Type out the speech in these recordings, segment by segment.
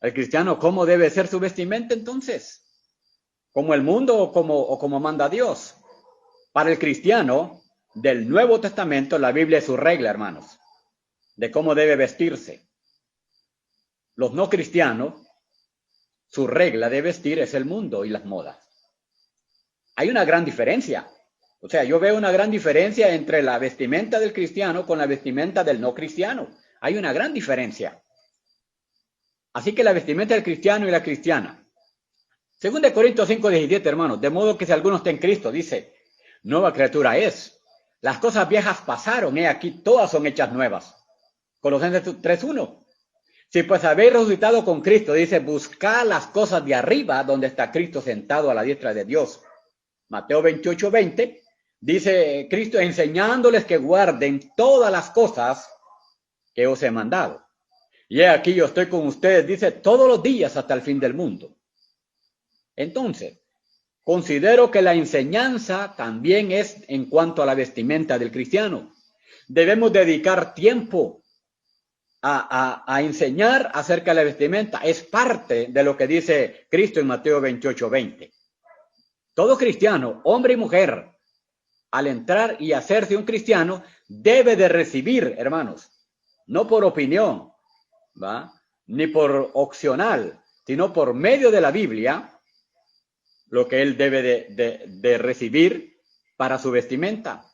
El cristiano, ¿cómo debe ser su vestimenta entonces? ¿Como el mundo o como manda Dios? Para el cristiano del Nuevo Testamento, la Biblia es su regla, hermanos, de cómo debe vestirse. Los no cristianos, su regla de vestir es el mundo y las modas. Hay una gran diferencia. O sea, yo veo una gran diferencia entre la vestimenta del cristiano con la vestimenta del no cristiano. Hay una gran diferencia. Así que la vestimenta del cristiano y la cristiana. Según de Corintios 5:17, hermanos, de modo que si alguno está en Cristo, dice, nueva criatura es. Las cosas viejas pasaron, aquí todas son hechas nuevas. Colosenses 3:1. Si pues habéis resucitado con Cristo, dice, buscad las cosas de arriba, donde está Cristo sentado a la diestra de Dios. Mateo 28:20, dice Cristo, enseñándoles que guarden todas las cosas que os he mandado. Y aquí yo estoy con ustedes, dice, todos los días hasta el fin del mundo. Entonces, considero que la enseñanza también es en cuanto a la vestimenta del cristiano. Debemos dedicar tiempo a enseñar acerca de la vestimenta. Es parte de lo que dice Cristo en Mateo 28:20. Todo cristiano, hombre y mujer, al entrar y hacerse un cristiano, debe de recibir, hermanos, no por opinión, ¿va? Ni por opcional, sino por medio de la Biblia, lo que él debe de recibir para su vestimenta.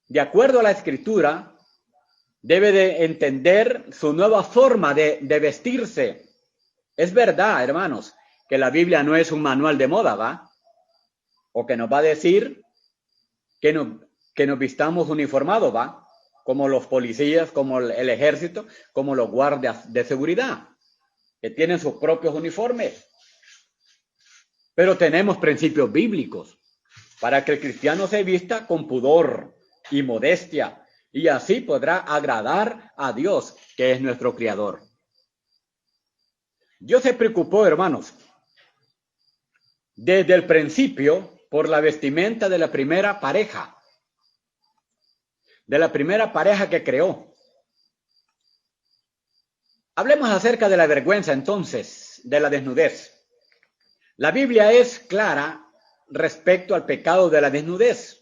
De acuerdo a la Escritura, debe de entender su nueva forma de vestirse. Es verdad, hermanos, que la Biblia no es un manual de moda, ¿va? O que nos va a decir que nos vistamos uniformados, ¿va? Como los policías, como el ejército, como los guardias de seguridad, que tienen sus propios uniformes. Pero tenemos principios bíblicos para que el cristiano se vista con pudor y modestia, y así podrá agradar a Dios, que es nuestro Creador. Dios se preocupó, hermanos, desde el principio por la vestimenta de la primera pareja que creó. Hablemos acerca de la vergüenza entonces, de la desnudez. La Biblia es clara respecto al pecado de la desnudez.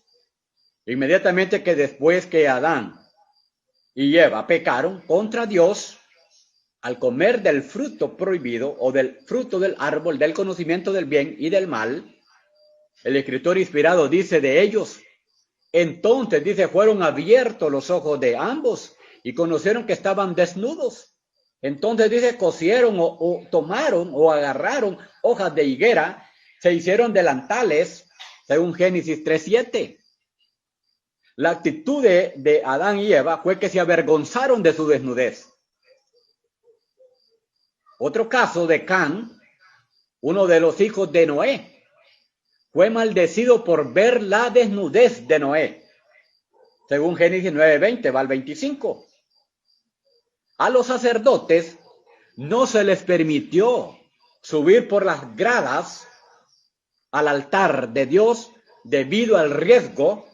Inmediatamente que después que Adán y Eva pecaron contra Dios, al comer del fruto prohibido o del fruto del árbol del conocimiento del bien y del mal, el escritor inspirado dice de ellos, entonces dice, fueron abiertos los ojos de ambos y conocieron que estaban desnudos. Entonces dice, cosieron o tomaron o agarraron hojas de higuera, se hicieron delantales, según Génesis 3:7. La actitud de Adán y Eva fue que se avergonzaron de su desnudez. Otro caso de Can, uno de los hijos de Noé, fue maldecido por ver la desnudez de Noé, según Génesis 9:20, va al 25. A los sacerdotes no se les permitió subir por las gradas al altar de Dios debido al riesgo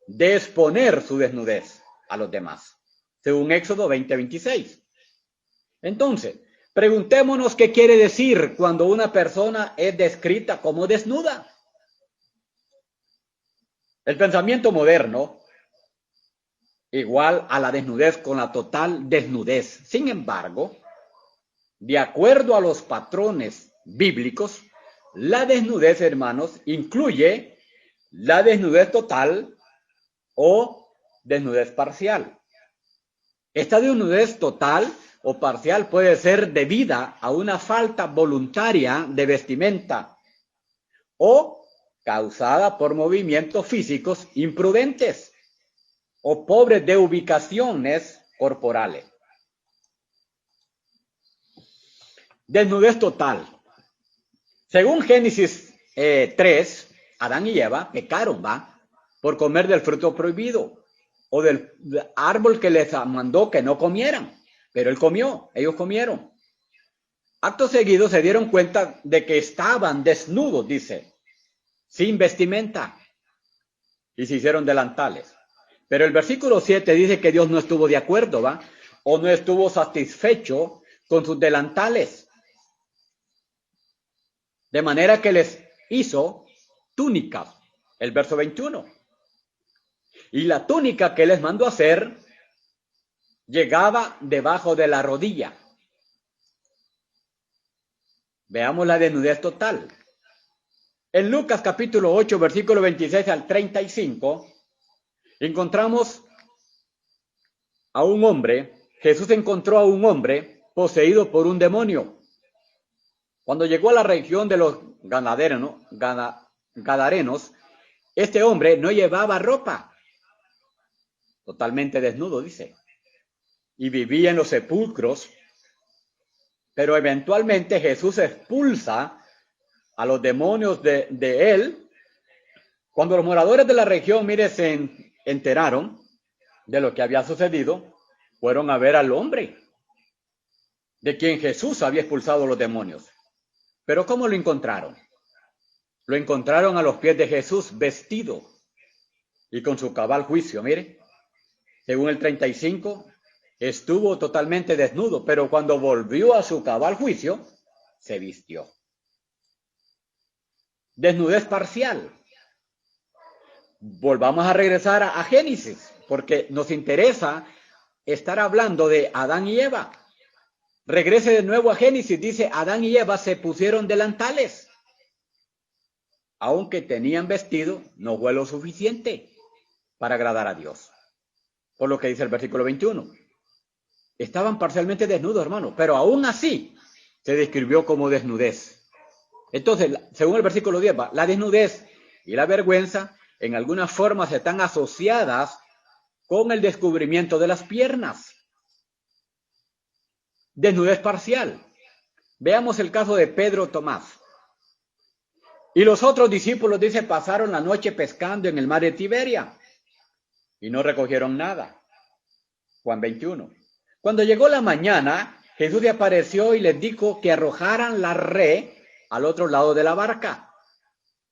de exponer su desnudez a los demás, según Éxodo 20:26. Entonces, preguntémonos qué quiere decir cuando una persona es descrita como desnuda. El pensamiento moderno igual a la desnudez con la total desnudez. Sin embargo, de acuerdo a los patrones bíblicos, la desnudez, hermanos, incluye la desnudez total o desnudez parcial. Esta desnudez total o parcial puede ser debida a una falta voluntaria de vestimenta o causada por movimientos físicos imprudentes o pobres de ubicaciones corporales. Desnudez total. Según Génesis 3, Adán y Eva pecaron, por comer del fruto prohibido o del árbol que les mandó que no comieran, pero ellos comieron. Acto seguido se dieron cuenta de que estaban desnudos, dice, sin vestimenta, y se hicieron delantales. Pero el versículo 7 dice que Dios no estuvo de acuerdo, o no estuvo satisfecho con sus delantales. De manera que les hizo túnicas, el verso 21. Y la túnica que les mandó hacer llegaba debajo de la rodilla. Veamos la desnudez total. En Lucas capítulo 8, versículo 26 al 35, encontramos a un hombre. Jesús encontró a un hombre poseído por un demonio. Cuando llegó a la región de los Gadarenos, este hombre no llevaba ropa, totalmente desnudo, dice, y vivía en los sepulcros. Pero eventualmente Jesús expulsa a los demonios de él. Cuando los moradores de la región, mire, se enteraron de lo que había sucedido, fueron a ver al hombre de quien Jesús había expulsado los demonios. Pero ¿cómo lo encontraron? Lo encontraron a los pies de Jesús, vestido y con su cabal juicio. Mire, según el 35, estuvo totalmente desnudo, pero cuando volvió a su cabal juicio, se vistió. Desnudez parcial. Volvamos a regresar a Génesis, porque nos interesa estar hablando de Adán y Eva. Regrese de nuevo a Génesis, dice, Adán y Eva se pusieron delantales. Aunque tenían vestido, no fue lo suficiente para agradar a Dios. Por lo que dice el versículo 21. Estaban parcialmente desnudos, hermano, pero aún así se describió como desnudez. Entonces, según el versículo 10, la desnudez y la vergüenza en algunas formas están asociadas con el descubrimiento de las piernas. Desnudez parcial. Veamos el caso de Pedro Tomás. Y los otros discípulos, dice, pasaron la noche pescando en el mar de Tiberia y no recogieron nada. Juan 21. Cuando llegó la mañana, Jesús le apareció y les dijo que arrojaran la red al otro lado de la barca.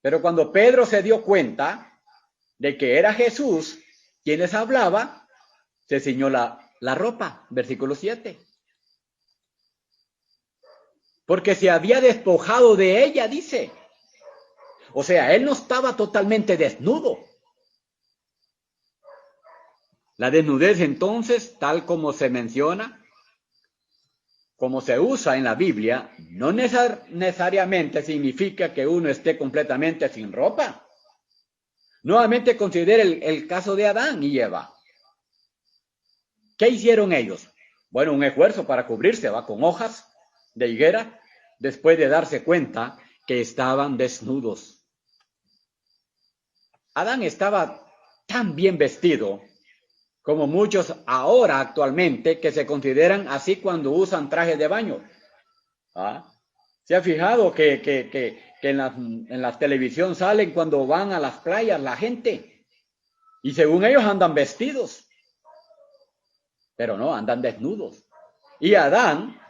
Pero cuando Pedro se dio cuenta de que era Jesús quien les hablaba, se ciñó la ropa. Versículo 7. Porque se había despojado de ella, dice. O sea, él no estaba totalmente desnudo. La desnudez entonces, tal como se menciona, como se usa en la Biblia, no necesariamente significa que uno esté completamente sin ropa. Nuevamente considere el caso de Adán y Eva. ¿Qué hicieron ellos? Bueno, un esfuerzo para cubrirse, va con hojas de higuera, después de darse cuenta que estaban desnudos. Adán estaba tan bien vestido como muchos ahora actualmente que se consideran así cuando usan trajes de baño. ¿Se ha fijado que en la televisión salen cuando van a las playas la gente? Y según ellos andan vestidos, pero no, andan desnudos. Y Adán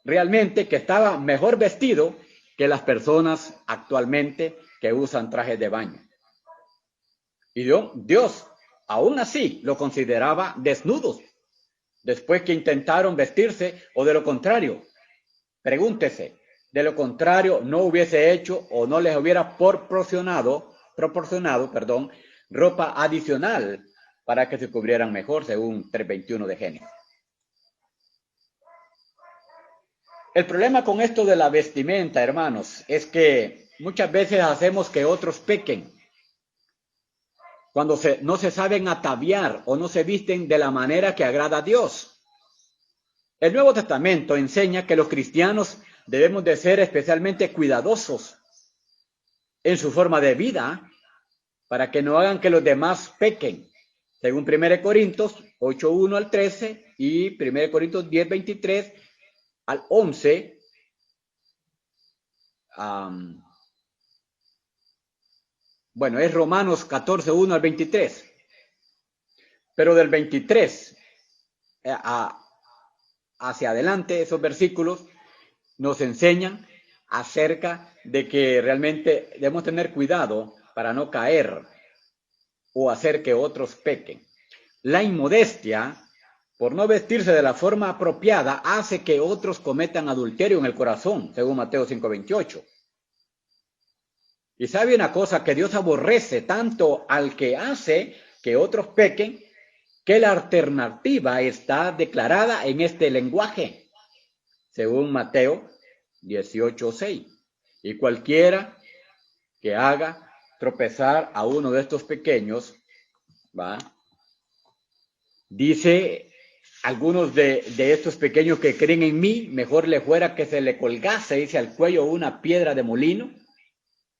realmente que estaba mejor vestido que las personas actualmente que usan trajes de baño. Y Dios aún así lo consideraba desnudos después que intentaron vestirse, o de lo contrario, pregúntese, de lo contrario no hubiese hecho o no les hubiera proporcionado, ropa adicional para que se cubrieran mejor, según 3:21 de Génesis. El problema con esto de la vestimenta, hermanos, es que muchas veces hacemos que otros pequen cuando no se saben ataviar o no se visten de la manera que agrada a Dios. El Nuevo Testamento enseña que los cristianos debemos de ser especialmente cuidadosos en su forma de vida para que no hagan que los demás pequen, según 1 Corintios 8:1 al 13 y 1 Corintios 10:23 al 11. Bueno, es Romanos 14:1 al 23. Pero del 23 hacia adelante, esos versículos nos enseñan acerca de que realmente debemos tener cuidado para no caer o hacer que otros pequen. La inmodestia por no vestirse de la forma apropiada, hace que otros cometan adulterio en el corazón, según Mateo 5:28. Y sabe una cosa, que Dios aborrece tanto al que hace que otros pequen, que la alternativa está declarada en este lenguaje, según Mateo 18:6. Y cualquiera que haga tropezar a uno de estos pequeños, ¿va? Dice, algunos de estos pequeños que creen en mí, mejor le fuera que se le colgase, dice, al cuello una piedra de molino,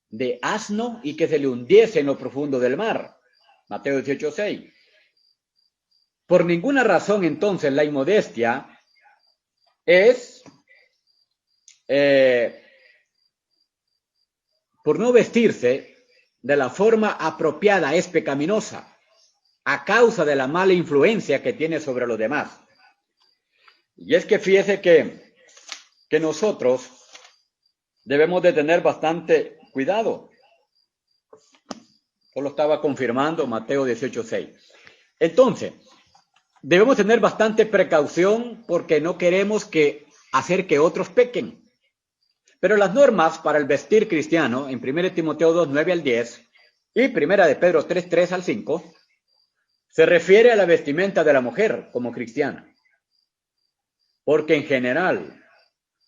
de asno, y que se le hundiese en lo profundo del mar. Mateo 18:6. Por ninguna razón, entonces, la inmodestia es, por no vestirse de la forma apropiada, es pecaminosa, a causa de la mala influencia que tiene sobre los demás. Y es que fíjese que nosotros debemos de tener bastante cuidado. Solo estaba confirmando Mateo 18:6. Entonces, debemos tener bastante precaución porque no queremos hacer que otros pequen. Pero las normas para el vestir cristiano, en 1 Timoteo 2:9-10 y 1 de Pedro 3:3-5, se refiere a la vestimenta de la mujer como cristiana. Porque en general,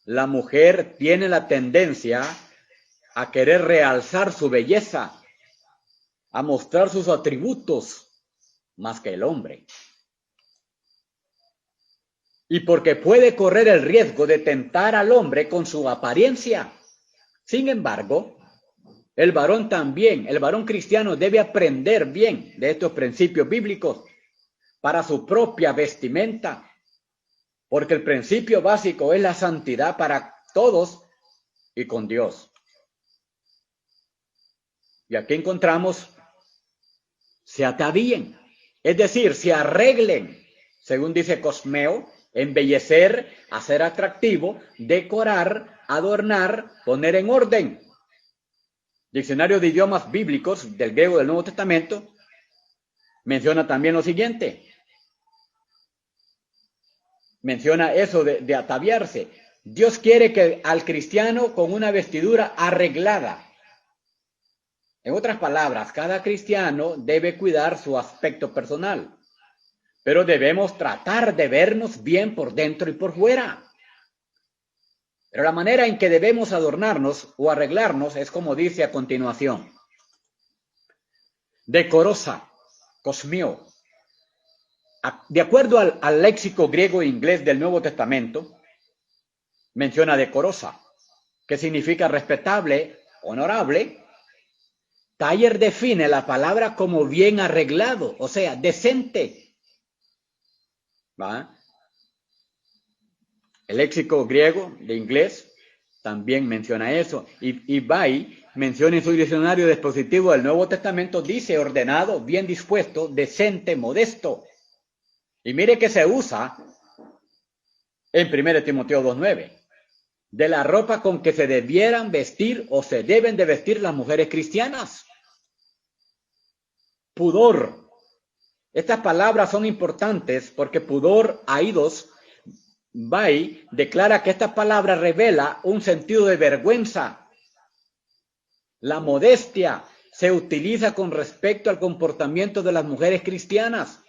la mujer tiene la tendencia a querer realzar su belleza, a mostrar sus atributos, más que el hombre. Y porque puede correr el riesgo de tentar al hombre con su apariencia. Sin embargo, el varón cristiano debe aprender bien de estos principios bíblicos para su propia vestimenta, porque el principio básico es la santidad para todos y con Dios. Y aquí encontramos, se atavíen, es decir, se arreglen, según dice Cosmeo, embellecer, hacer atractivo, decorar, adornar, poner en orden. Diccionario de idiomas bíblicos del griego del Nuevo Testamento menciona también lo siguiente. Menciona eso de ataviarse. Dios quiere que al cristiano con una vestidura arreglada. En otras palabras, cada cristiano debe cuidar su aspecto personal, pero debemos tratar de vernos bien por dentro y por fuera. Pero la manera en que debemos adornarnos o arreglarnos es como dice a continuación. Decorosa, cosmio. De acuerdo al léxico griego e inglés del Nuevo Testamento, menciona decorosa, que significa respetable, honorable. Taller define la palabra como bien arreglado, o sea, decente. ¿Va? El léxico griego de inglés también menciona eso. Y Bay menciona en su diccionario de dispositivo del Nuevo Testamento, dice ordenado, bien dispuesto, decente, modesto. Y mire que se usa en 1 Timoteo 2:9, de la ropa con que se debieran vestir o se deben de vestir las mujeres cristianas. Pudor. Estas palabras son importantes porque pudor, aidos, Bay declara que esta palabra revela un sentido de vergüenza. La modestia se utiliza con respecto al comportamiento de las mujeres cristianas.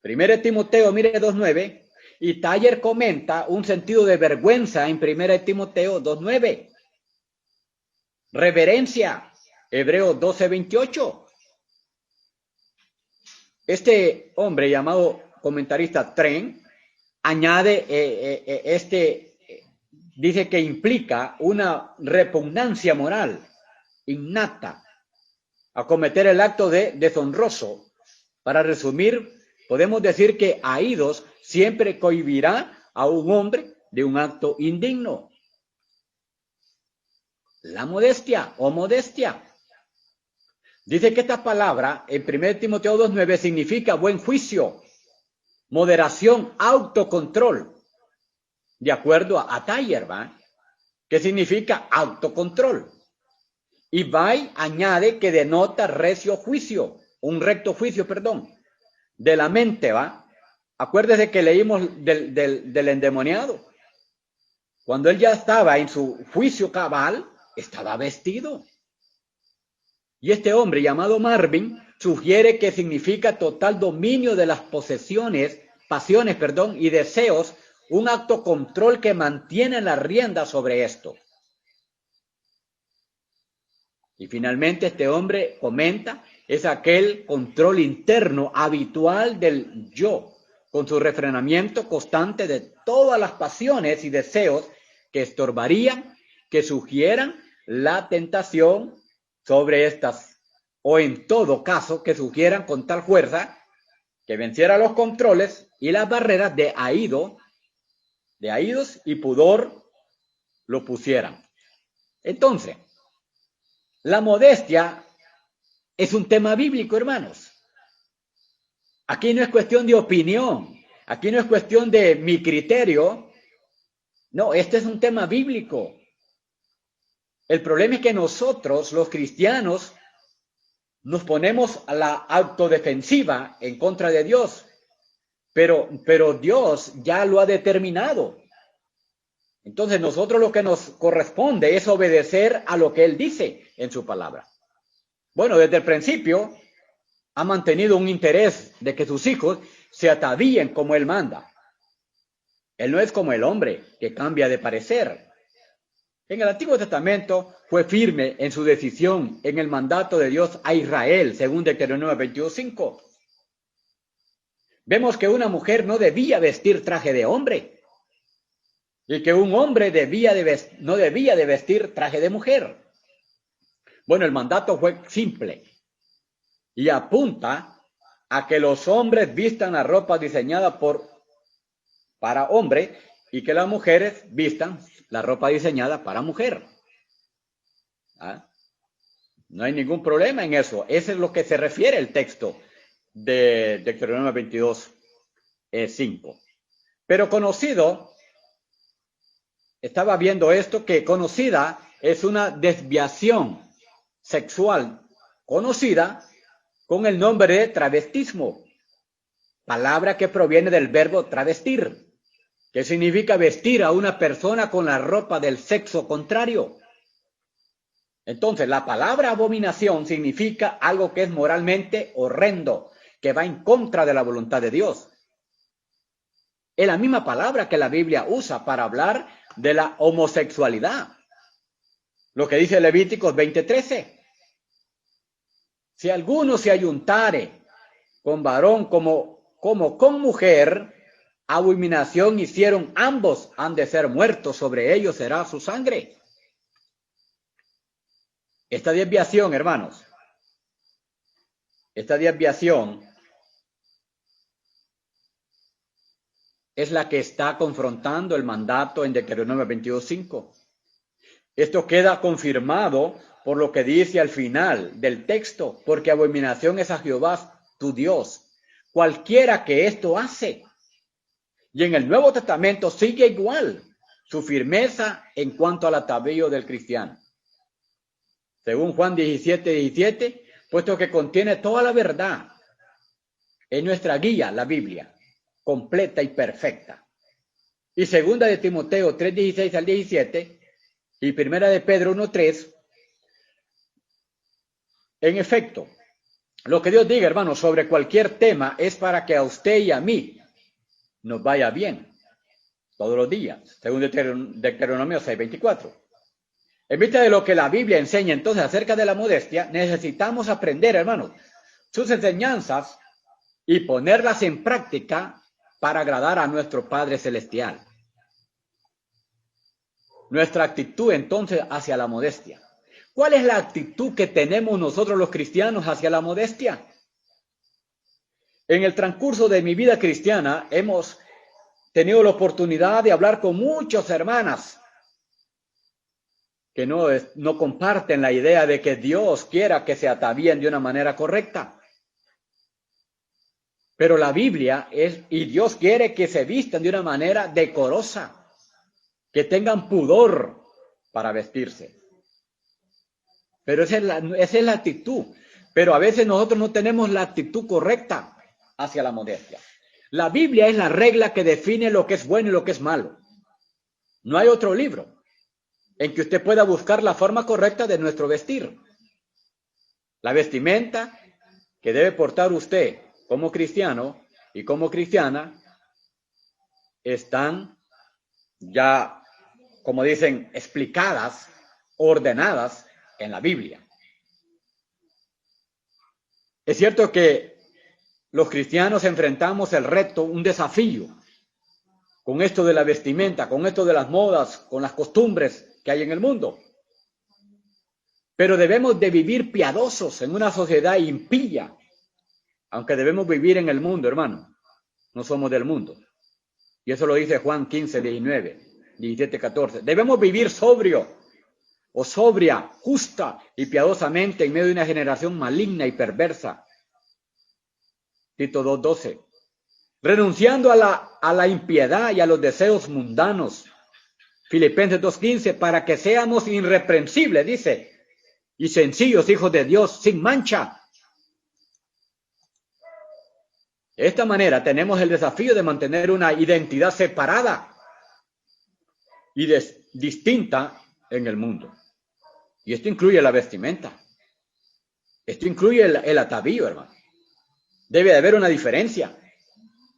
1 Timoteo, mire 2:9, y Taller comenta un sentido de vergüenza en 1 Timoteo 2:9. Reverencia, Hebreos 12:28. Este hombre llamado comentarista Tren añade dice que implica una repugnancia moral innata a cometer el acto de deshonroso. Para resumir, podemos decir que aidos siempre cohibirá a un hombre de un acto indigno. La modestia o modestia. Dice que esta palabra en 1 Timoteo 2:9 significa buen juicio, moderación, autocontrol. De acuerdo a Taller, ¿va? ¿Qué significa autocontrol? Y Bay añade que denota recio juicio, un recto juicio, perdón, de la mente, ¿va? Acuérdese que leímos del endemoniado. Cuando él ya estaba en su juicio cabal, estaba vestido. Y este hombre llamado Marvin sugiere que significa total dominio de las pasiones, y deseos, un acto control que mantiene la rienda sobre esto. Y finalmente este hombre comenta, es aquel control interno habitual del yo, con su refrenamiento constante de todas las pasiones y deseos que estorbarían, que sugieran la tentación sobre estas, o en todo caso que sugieran con tal fuerza que venciera los controles y las barreras de aídos y pudor lo pusieran. Entonces, la modestia es un tema bíblico, hermanos. Aquí no es cuestión de opinión, aquí no es cuestión de mi criterio. No, este es un tema bíblico. El problema es que nosotros, los cristianos, nos ponemos a la autodefensiva en contra de Dios, pero Dios ya lo ha determinado. Entonces nosotros lo que nos corresponde es obedecer a lo que Él dice en su palabra. Bueno, desde el principio ha mantenido un interés de que sus hijos se atavíen como Él manda. Él no es como el hombre que cambia de parecer. En el Antiguo Testamento fue firme en su decisión en el mandato de Dios a Israel, según Deuteronomio 22:5. Vemos que una mujer no debía vestir traje de hombre y que un hombre no debía de vestir traje de mujer. Bueno, el mandato fue simple y apunta a que los hombres vistan la ropa diseñada para hombre y que las mujeres vistan la ropa diseñada para mujer. ¿Ah? No hay ningún problema en eso. Eso es lo que se refiere el texto de Deuteronomio 22:5. Pero conocido, estaba viendo esto, que conocida es una desviación sexual conocida con el nombre de travestismo, palabra que proviene del verbo travestir, que significa vestir a una persona con la ropa del sexo contrario. Entonces, la palabra abominación significa algo que es moralmente horrendo, que va en contra de la voluntad de Dios. Es la misma palabra que la Biblia usa para hablar de la homosexualidad. Lo que dice Levíticos 20:13. Si alguno se ayuntare con varón como con mujer, abominación hicieron ambos, han de ser muertos, sobre ellos será su sangre. Esta desviación, hermanos, esta desviación es la que está confrontando el mandato en Deuteronomio 22:5. Esto queda confirmado por lo que dice al final del texto, porque abominación es a Jehová tu Dios, cualquiera que esto hace. Y en el Nuevo Testamento sigue igual su firmeza en cuanto al atavío del cristiano. Según Juan 17:17, puesto que contiene toda la verdad, es nuestra guía, la Biblia, completa y perfecta. Y segunda de Timoteo 3:16 al 17 y primera de Pedro 1:3, en efecto, lo que Dios diga, hermanos, sobre cualquier tema es para que a usted y a mí nos vaya bien todos los días, según Deuteronomio 6:24. En vista de lo que la Biblia enseña entonces acerca de la modestia, necesitamos aprender, hermanos, sus enseñanzas y ponerlas en práctica para agradar a nuestro Padre Celestial. Nuestra actitud entonces hacia la modestia. ¿Cuál es la actitud que tenemos nosotros los cristianos hacia la modestia? En el transcurso de mi vida cristiana hemos tenido la oportunidad de hablar con muchas hermanas que no comparten la idea de que Dios quiera que se atavíen de una manera correcta. Pero la Biblia y Dios quiere que se vistan de una manera decorosa, que tengan pudor para vestirse. Pero esa es la actitud. Pero a veces nosotros no tenemos la actitud correcta hacia la modestia. La Biblia es la regla que define lo que es bueno y lo que es malo. No hay otro libro en que usted pueda buscar la forma correcta de nuestro vestir. La vestimenta que debe portar usted como cristiano y como cristiana están ya, como dicen, explicadas, ordenadas en la Biblia. Es cierto que los cristianos enfrentamos el reto, un desafío, con esto de la vestimenta, con esto de las modas, con las costumbres que hay en el mundo. Pero debemos de vivir piadosos en una sociedad impía, aunque debemos vivir en el mundo, hermano. No somos del mundo. Y eso lo dice Juan 15, 19, 17, 14. Debemos vivir sobrio o sobria, justa y piadosamente en medio de una generación maligna y perversa. Tito 2, 12. Renunciando a la impiedad y a los deseos mundanos. Filipenses 2:15, para que seamos irreprensibles, dice, y sencillos hijos de Dios, sin mancha. De esta manera tenemos el desafío de mantener una identidad separada y distinta en el mundo. Y esto incluye la vestimenta. Esto incluye el atavío, hermano. Debe de haber una diferencia.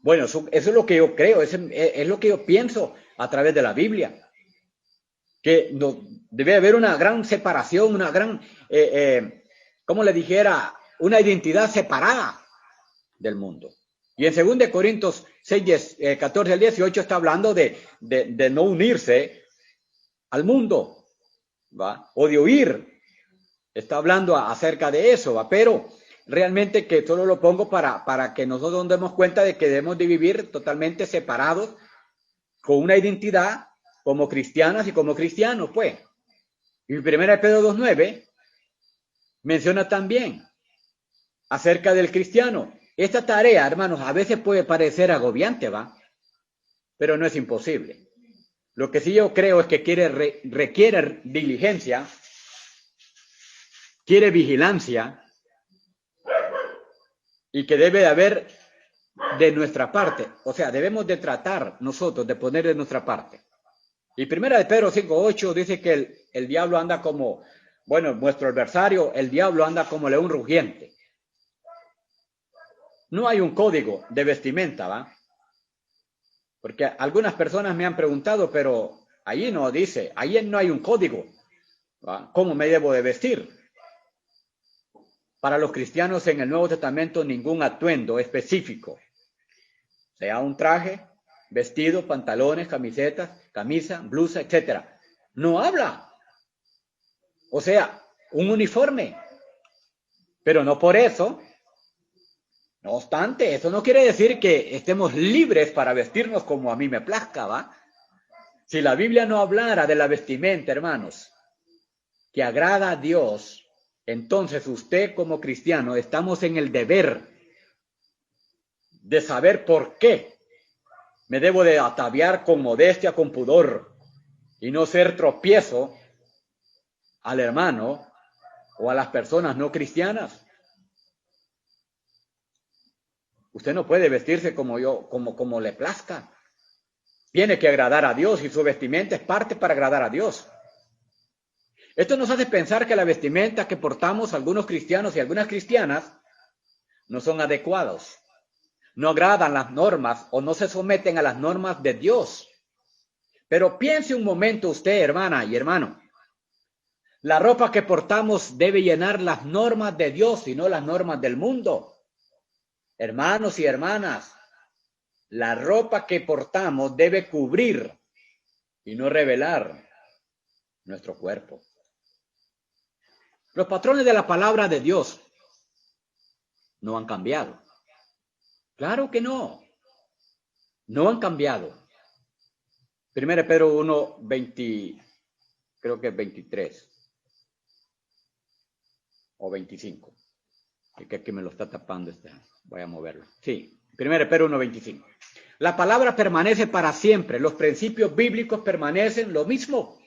Bueno, eso es lo que yo creo, es lo que yo pienso a través de la Biblia. Que no, debe haber una gran separación, una gran, como le dijera, una identidad separada del mundo. Y en 2 Corintios 6, 14 al 18 está hablando de no unirse al mundo, ¿va? O de huir. Está hablando acerca de eso, ¿va? Pero realmente que solo lo pongo para que nosotros nos demos cuenta de que debemos de vivir totalmente separados, con una identidad como cristianas y como cristianos, pues. Y 1 Pedro 2:9 menciona también acerca del cristiano. Esta tarea, hermanos, a veces puede parecer agobiante, ¿va? Pero no es imposible. Lo que sí yo creo es que requiere diligencia, quiere vigilancia, y que debe de haber de nuestra parte. O sea, debemos de tratar nosotros de poner de nuestra parte. Y 1 Pedro 5:8 dice que el diablo anda como, bueno, nuestro adversario, el diablo anda como león rugiente. No hay un código de vestimenta, ¿va? Porque algunas personas me han preguntado, pero allí no dice, allí no hay un código, ¿va? ¿Cómo me debo de vestir? Para los cristianos en el Nuevo Testamento ningún atuendo específico, sea un traje, vestido, pantalones, camisetas, camisa, blusa, etcétera, no habla. O sea, un uniforme. Pero no por eso. No obstante, eso no quiere decir que estemos libres para vestirnos como a mí me plazca, ¿va? Si la Biblia no hablara de la vestimenta, hermanos, que agrada a Dios, entonces usted como cristiano estamos en el deber de saber por qué me debo de ataviar con modestia, con pudor, y no ser tropiezo al hermano o a las personas no cristianas. Usted no puede vestirse como le plazca. Tiene que agradar a Dios y su vestimenta es parte para agradar a Dios. Esto nos hace pensar que la vestimenta que portamos algunos cristianos y algunas cristianas no son adecuados, no agradan las normas o no se someten a las normas de Dios. Pero piense un momento usted, hermana y hermano, la ropa que portamos debe llenar las normas de Dios y no las normas del mundo. Hermanos y hermanas, la ropa que portamos debe cubrir y no revelar nuestro cuerpo. Los patrones de la palabra de Dios no han cambiado. Claro que no. No han cambiado. 1 Pedro 1, 20, creo que es 23 o 25. Que aquí me lo está tapando voy a moverlo. Sí, 1 Pedro 1, 25. La palabra permanece para siempre. Los principios bíblicos permanecen lo mismo,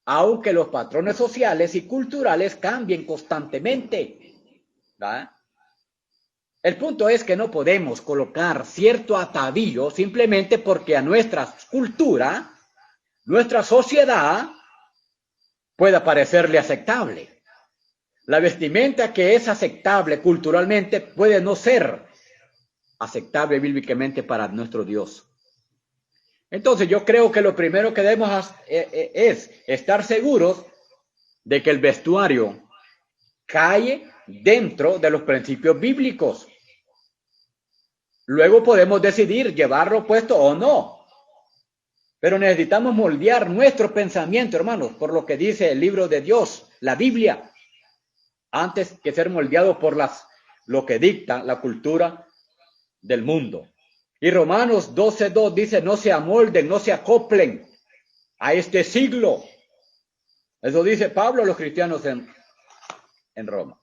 aunque los patrones sociales y culturales cambien constantemente, ¿verdad? El punto es que no podemos colocar cierto atavío simplemente porque a nuestra cultura, nuestra sociedad, pueda parecerle aceptable. La vestimenta que es aceptable culturalmente puede no ser aceptable bíblicamente para nuestro Dios. Entonces yo creo que lo primero que debemos es estar seguros de que el vestuario cae dentro de los principios bíblicos. Luego podemos decidir llevarlo puesto o no. Pero necesitamos moldear nuestro pensamiento, hermanos, por lo que dice el libro de Dios, la Biblia, antes que ser moldeado por lo que dicta la cultura del mundo. Y Romanos 12:2 dice, no se amolden, no se acoplen a este siglo. Eso dice Pablo a los cristianos en Roma.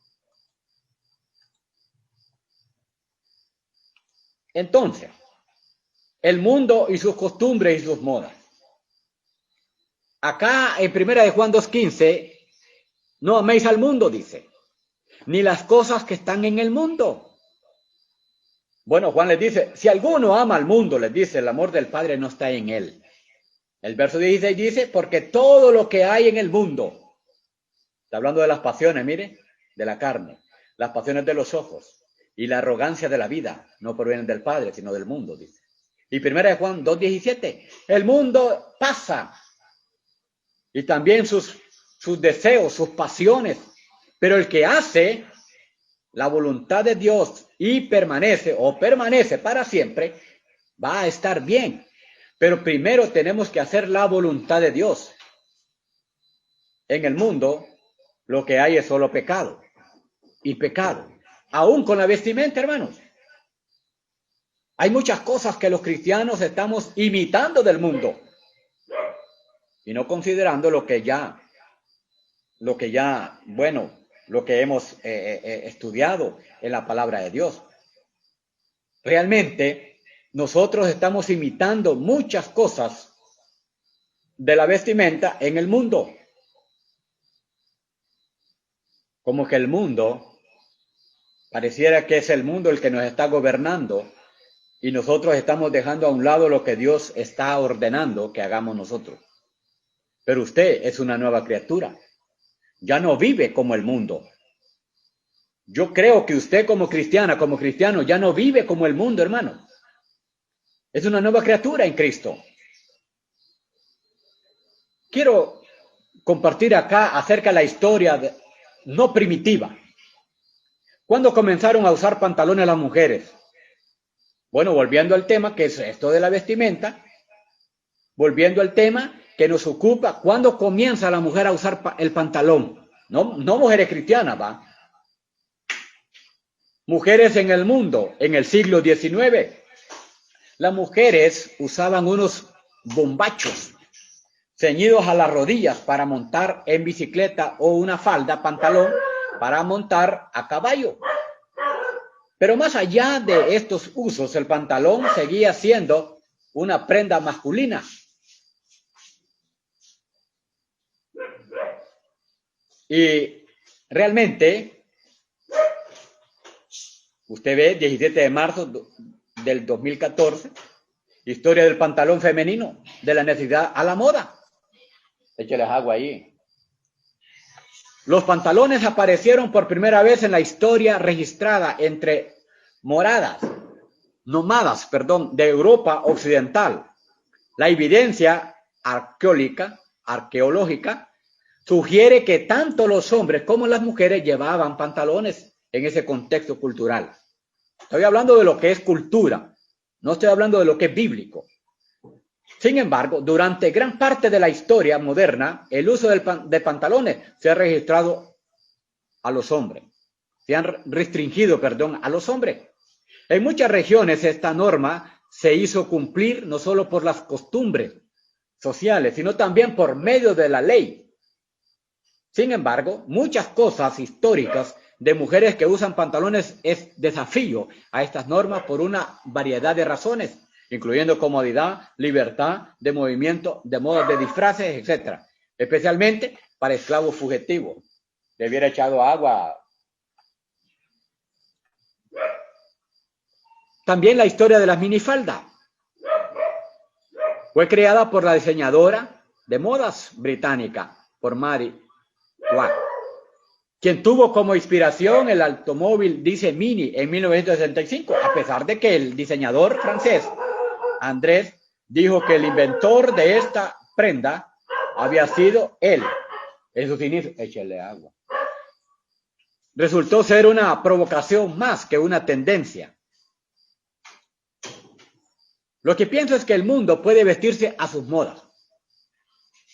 Entonces, el mundo y sus costumbres y sus modas. Acá en 1 Juan 2:15, no améis al mundo, dice, ni las cosas que están en el mundo. Bueno, Juan les dice, si alguno ama al mundo, les dice, el amor del Padre no está en él. El verso 16 dice, porque todo lo que hay en el mundo, está hablando de las pasiones, mire, de la carne, las pasiones de los ojos y la arrogancia de la vida, no provienen del Padre, sino del mundo, dice. Y 1 Juan 2:17, el mundo pasa, y también sus deseos, sus pasiones, pero el que hace la voluntad de Dios y permanece para siempre, va a estar bien. Pero primero tenemos que hacer la voluntad de Dios. En el mundo lo que hay es solo pecado y pecado. Aún con la vestimenta, hermanos. Hay muchas cosas que los cristianos estamos imitando del mundo y no considerando lo que hemos estudiado en la palabra de Dios. Realmente nosotros estamos imitando muchas cosas de la vestimenta en el mundo. Como que el mundo, pareciera que es el mundo el que nos está gobernando y nosotros estamos dejando a un lado lo que Dios está ordenando que hagamos nosotros. Pero usted es una nueva criatura. Ya no vive como el mundo. Yo creo que usted como cristiana, como cristiano, ya no vive como el mundo, hermano. Es una nueva criatura en Cristo. Quiero compartir acá acerca de la historia no primitiva. ¿Cuándo comenzaron a usar pantalones las mujeres? Bueno, volviendo al tema, que es esto de la vestimenta, volviendo al tema que nos ocupa, ¿cuándo comienza la mujer a usar el pantalón? No mujeres cristianas, ¿va? Mujeres en el mundo, en el siglo XIX. Las mujeres usaban unos bombachos ceñidos a las rodillas para montar en bicicleta o una falda, pantalón, para montar a caballo. Pero más allá de estos usos, el pantalón seguía siendo una prenda masculina. Y realmente, usted ve, 17 de marzo del 2014, historia del pantalón femenino, de la necesidad a la moda. Écheles agua ahí. Los pantalones aparecieron por primera vez en la historia registrada entre nómadas, de Europa occidental. La evidencia arqueológica sugiere que tanto los hombres como las mujeres llevaban pantalones en ese contexto cultural. Estoy hablando de lo que es cultura, no estoy hablando de lo que es bíblico. Sin embargo, durante gran parte de la historia moderna, el uso de pantalones se ha registrado a los hombres. Se han restringido, a los hombres. En muchas regiones esta norma se hizo cumplir no solo por las costumbres sociales, sino también por medio de la ley. Sin embargo, muchas cosas históricas de mujeres que usan pantalones es desafío a estas normas por una variedad de razones, incluyendo comodidad, libertad de movimiento, de modos de disfraces, etc. Especialmente para esclavos fugitivos. Le hubiera echado agua. También la historia de las minifaldas. Fue creada por la diseñadora de modas británica, por Mary Quak, quien tuvo como inspiración el automóvil Diesel Mini en 1965, a pesar de que el diseñador francés Andrés dijo que el inventor de esta prenda había sido él. Eso significa, échale agua. Resultó ser una provocación más que una tendencia. Lo que pienso es que el mundo puede vestirse a sus modas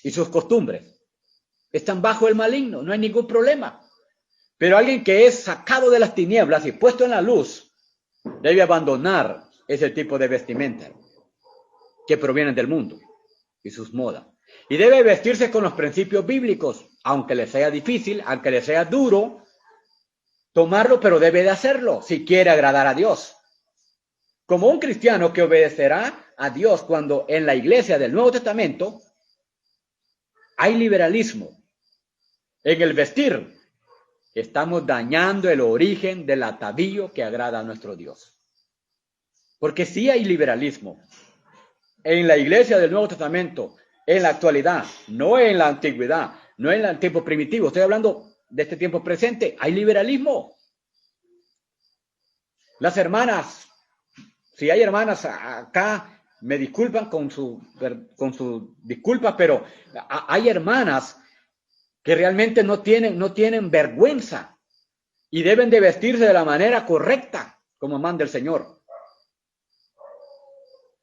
y sus costumbres. Están bajo el maligno, no hay ningún problema. Pero alguien que es sacado de las tinieblas y puesto en la luz debe abandonar ese tipo de vestimenta que provienen del mundo y sus modas. Y debe vestirse con los principios bíblicos, aunque le sea difícil, aunque le sea duro tomarlo, pero debe de hacerlo si quiere agradar a Dios. Como un cristiano que obedecerá a Dios cuando en la iglesia del Nuevo Testamento hay liberalismo en el vestir, estamos dañando el origen del atavío que agrada a nuestro Dios. Porque si hay liberalismo en la iglesia del Nuevo Testamento, en la actualidad, no en la antigüedad, no en el tiempo primitivo, estoy hablando de este tiempo presente, hay liberalismo. Las hermanas, si hay hermanas acá, me disculpan con su disculpa, pero hay hermanas que realmente no tienen vergüenza y deben de vestirse de la manera correcta, como manda el Señor.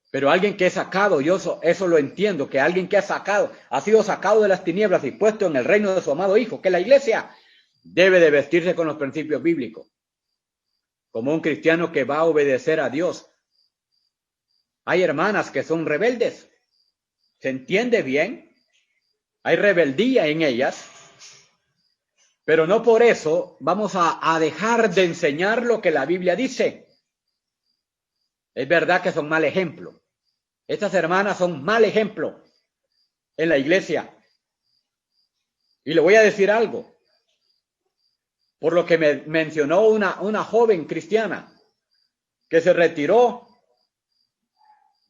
Pero alguien que es sacado, yo eso lo entiendo, que alguien que ha sido sacado de las tinieblas y puesto en el reino de su amado Hijo, que es la iglesia, debe de vestirse con los principios bíblicos, como un cristiano que va a obedecer a Dios. Hay hermanas que son rebeldes, ¿se entiende bien? Hay rebeldía en ellas, pero no por eso vamos a dejar de enseñar lo que la Biblia dice. Es verdad que son mal ejemplo. Estas hermanas son mal ejemplo en la iglesia. Y le voy a decir algo. Por lo que me mencionó una joven cristiana que se retiró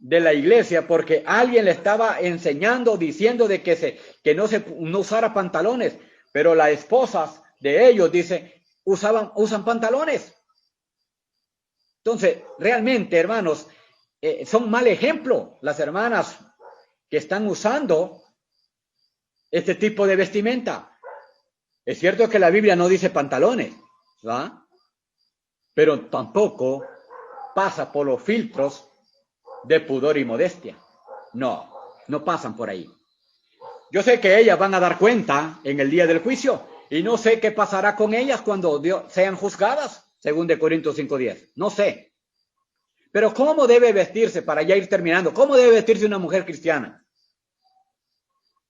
de la iglesia porque alguien le estaba enseñando, diciendo de que no usara pantalones, pero las esposas de ellos, dice, usan pantalones. Entonces, realmente, hermanos, son mal ejemplo las hermanas que están usando este tipo de vestimenta. Es cierto que la Biblia no dice pantalones, ¿verdad? Pero tampoco pasa por los filtros de pudor y modestia. No pasan por ahí. Yo sé que ellas van a dar cuenta en el día del juicio y no sé qué pasará con ellas cuando sean juzgadas, según de Corintios 5:10. No sé. Pero ¿cómo debe vestirse, para ya ir terminando? ¿Cómo debe vestirse una mujer cristiana?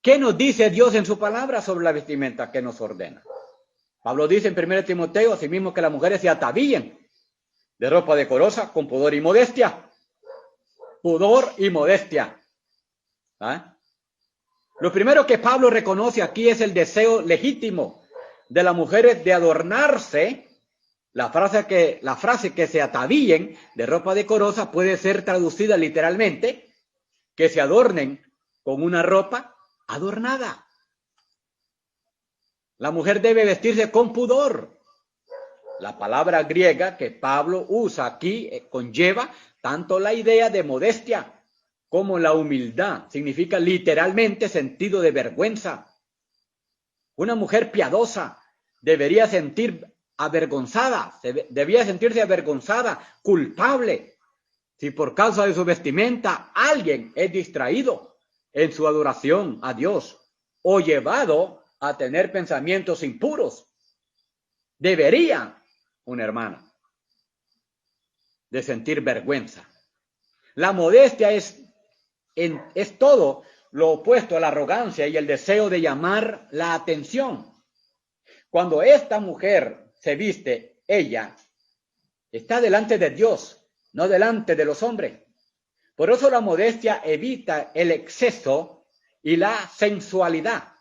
¿Qué nos dice Dios en su palabra sobre la vestimenta que nos ordena? Pablo dice en 1 Timoteo, asimismo, que las mujeres se atavíen de ropa decorosa con pudor y modestia. Pudor y modestia. ¿Ah? Lo primero que Pablo reconoce aquí es el deseo legítimo de las mujeres de adornarse. La frase que se atavíen de ropa decorosa puede ser traducida literalmente, que se adornen con una ropa adornada. La mujer debe vestirse con pudor. La palabra griega que Pablo usa aquí conlleva tanto la idea de modestia como la humildad. Significa literalmente sentido de vergüenza. Una mujer piadosa debería sentirse avergonzada, culpable, si por causa de su vestimenta alguien es distraído en su adoración a Dios o llevado a tener pensamientos impuros. Debería una hermana de sentir vergüenza. La modestia es todo lo opuesto a la arrogancia y el deseo de llamar la atención. Cuando esta mujer se viste, ella está delante de Dios, no delante de los hombres. Por eso la modestia evita el exceso y la sensualidad.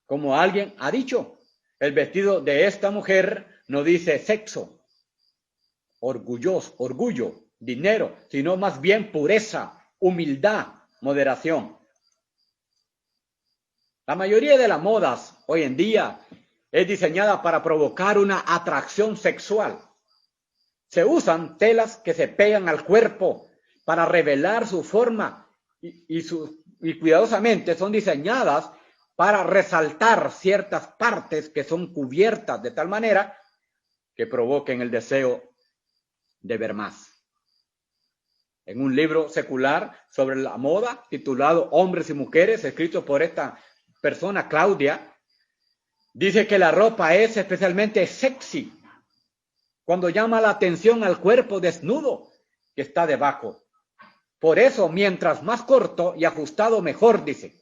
Como alguien ha dicho, el vestido de esta mujer no dice sexo, orgullo, dinero, sino más bien pureza, humildad, moderación. La mayoría de las modas hoy en día es diseñada para provocar una atracción sexual. Se usan telas que se pegan al cuerpo para revelar su forma y cuidadosamente son diseñadas para resaltar ciertas partes que son cubiertas de tal manera que provoquen el deseo de ver más. En un libro secular sobre la moda titulado Hombres y Mujeres, escrito por esta persona, Claudia, dice que la ropa es especialmente sexy cuando llama la atención al cuerpo desnudo que está debajo. Por eso, mientras más corto y ajustado, mejor, dice.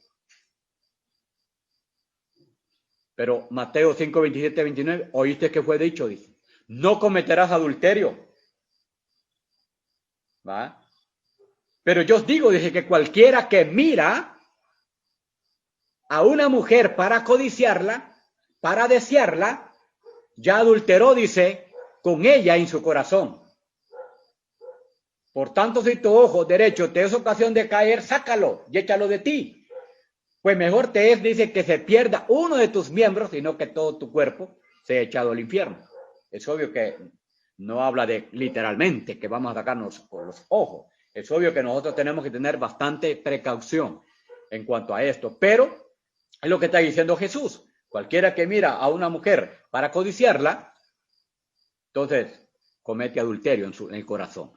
Pero Mateo 5, 27, 29, ¿oíste que fue dicho? Dice, no cometerás adulterio. ¿Va? Pero yo os digo, dice, que cualquiera que mira a una mujer para codiciarla, para desearla, ya adulteró, dice, con ella en su corazón. Por tanto, si tu ojo derecho te es ocasión de caer, sácalo y échalo de ti. Pues mejor te es, dice, que se pierda uno de tus miembros, sino que todo tu cuerpo sea echado al infierno. Es obvio que no habla de literalmente que vamos a sacarnos por los ojos. Es obvio que nosotros tenemos que tener bastante precaución en cuanto a esto. Pero es lo que está diciendo Jesús. Cualquiera que mira a una mujer para codiciarla, entonces comete adulterio en el corazón.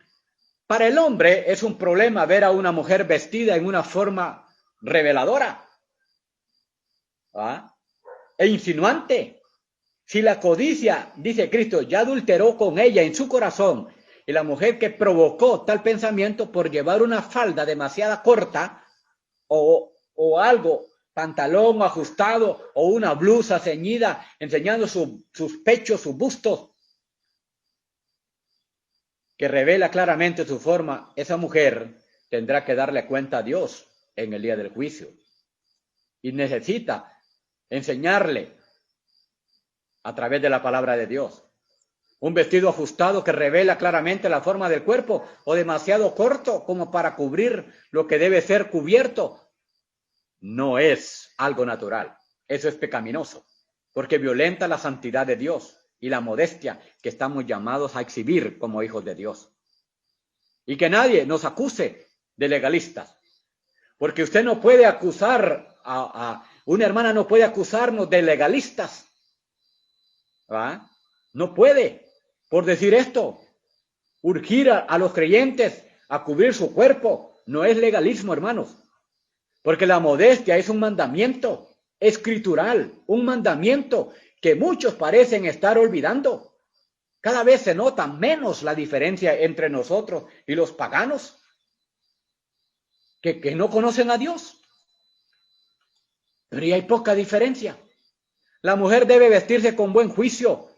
Para el hombre es un problema ver a una mujer vestida en una forma reveladora, ¿ah?, e insinuante. Si la codicia, dice Cristo, ya adulteró con ella en su corazón, y la mujer que provocó tal pensamiento por llevar una falda demasiado corta o algo, pantalón ajustado o una blusa ceñida, enseñando sus pechos, sus bustos, que revela claramente su forma, esa mujer tendrá que darle cuenta a Dios en el día del juicio. Y necesita enseñarle a través de la palabra de Dios. Un vestido ajustado que revela claramente la forma del cuerpo o demasiado corto como para cubrir lo que debe ser cubierto, no es algo natural. Eso es pecaminoso, porque violenta la santidad de Dios y la modestia que estamos llamados a exhibir como hijos de Dios. Y que nadie nos acuse de legalistas, porque usted no puede acusar una hermana no puede acusarnos de legalistas, ¿va? No puede, por decir esto. Urgir a los creyentes a cubrir su cuerpo no es legalismo, hermanos, porque la modestia es un mandamiento escritural, un mandamiento que muchos parecen estar olvidando. Cada vez se nota menos la diferencia entre nosotros y los paganos que no conocen a Dios. Pero ya hay poca diferencia. La mujer debe vestirse con buen juicio,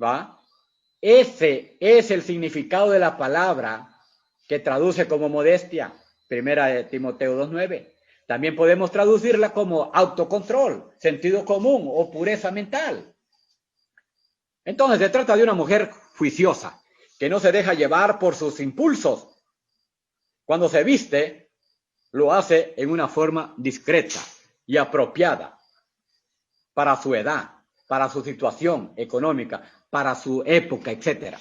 ¿va? Ese es el significado de la palabra que traduce como modestia, primera de Timoteo 2:9. También podemos traducirla como autocontrol, sentido común o pureza mental. Entonces se trata de una mujer juiciosa, que no se deja llevar por sus impulsos. Cuando se viste, lo hace en una forma discreta y apropiada para su edad, para su situación económica, para su época, etc.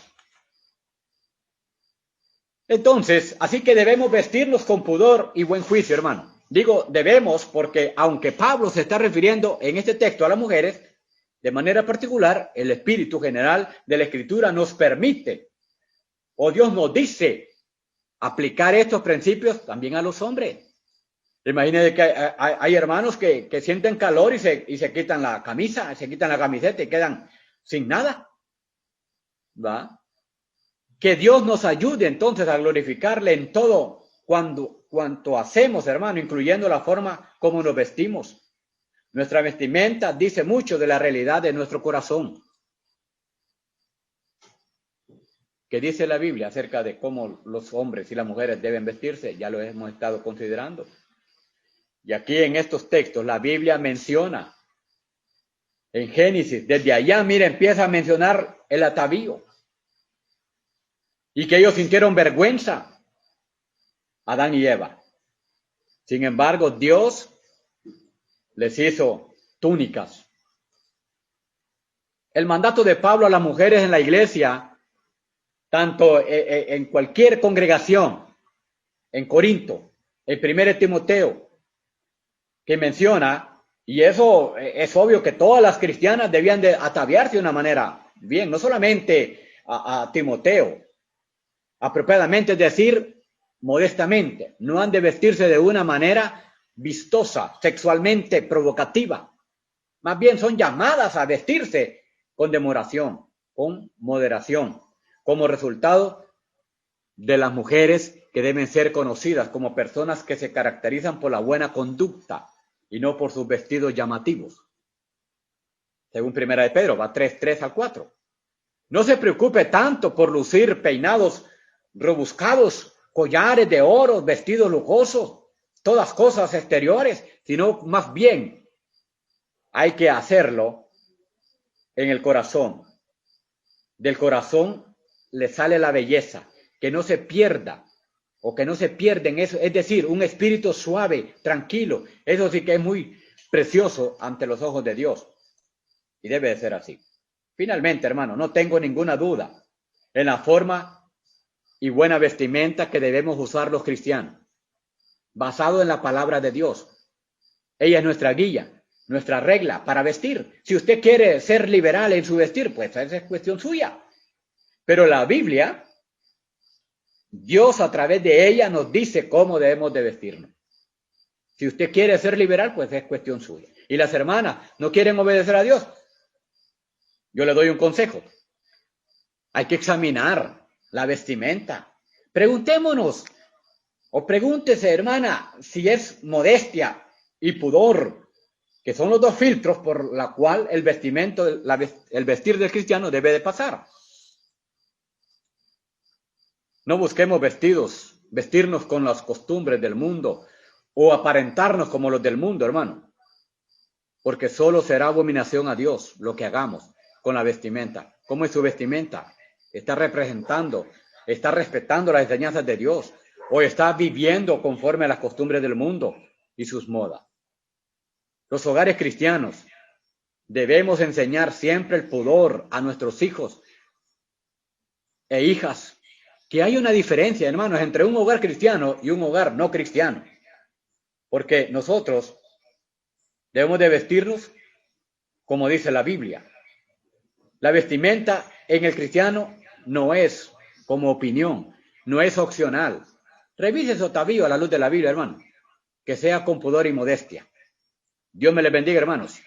Entonces, así que debemos vestirnos con pudor y buen juicio, hermano. Digo debemos porque aunque Pablo se está refiriendo en este texto a las mujeres, de manera particular, el espíritu general de la Escritura nos permite, o Dios nos dice, aplicar estos principios también a los hombres. Imagínense que hay hermanos que sienten calor y se quitan la camisa, se quitan la camiseta y quedan sin nada, ¿va? Que Dios nos ayude entonces a glorificarle en todo cuanto hacemos, hermano, incluyendo la forma como nos vestimos. Nuestra vestimenta dice mucho de la realidad de nuestro corazón. ¿Qué dice la Biblia acerca de cómo los hombres y las mujeres deben vestirse? Ya lo hemos estado considerando. Y aquí en estos textos la Biblia menciona, en Génesis, desde allá, mira, empieza a mencionar el atavío. y que ellos sintieron vergüenza, Adán y Eva. Sin embargo, Dios les hizo túnicas. El mandato de Pablo a las mujeres en la iglesia, tanto en cualquier congregación, en Corinto, en 1 Timoteo, que menciona, y eso es obvio que todas las cristianas debían de ataviarse de una manera bien, no solamente a Timoteo, apropiadamente, es decir, modestamente, no han de vestirse de una manera vistosa, sexualmente provocativa, más bien son llamadas a vestirse con demoración, con moderación, como resultado de las mujeres que deben ser conocidas como personas que se caracterizan por la buena conducta y no por sus vestidos llamativos. Según Primera de Pedro, va 3 al 4. No se preocupe tanto por lucir peinados rebuscados, collares de oro, vestidos lujosos, todas cosas exteriores, sino más bien hay que hacerlo en el corazón. Del corazón le sale la belleza, que no se pierda o que no se pierda en eso, es decir, un espíritu suave, tranquilo. Eso sí que es muy precioso ante los ojos de Dios y debe de ser así. Finalmente, hermano, no tengo ninguna duda en la forma y buena vestimenta que debemos usar los cristianos, basado en la palabra de Dios. Ella es nuestra guía, nuestra regla para vestir. Si usted quiere ser liberal en su vestir, pues esa es cuestión suya. Pero la Biblia, Dios a través de ella nos dice cómo debemos de vestirnos. Si usted quiere ser liberal, pues es cuestión suya. Y las hermanas no quieren obedecer a Dios, yo le doy un consejo. Hay que examinar la vestimenta. Preguntémonos, o pregúntese, hermana, si es modestia y pudor, que son los dos filtros por la cual el vestir del cristiano debe de pasar. No busquemos vestirnos con las costumbres del mundo o aparentarnos como los del mundo, hermano, porque solo será abominación a Dios lo que hagamos con la vestimenta. ¿Cómo es su vestimenta? ¿Está representando, está respetando las enseñanzas de Dios o está viviendo conforme a las costumbres del mundo y sus modas? Los hogares cristianos debemos enseñar siempre el pudor a nuestros hijos e hijas, que hay una diferencia, hermanos, entre un hogar cristiano y un hogar no cristiano, porque nosotros debemos de vestirnos como dice la Biblia. La vestimenta en el cristiano no es como opinión, no es opcional. Revise su atavío a la luz de la Biblia, hermano, que sea con pudor y modestia. Dios me les bendiga, hermanos.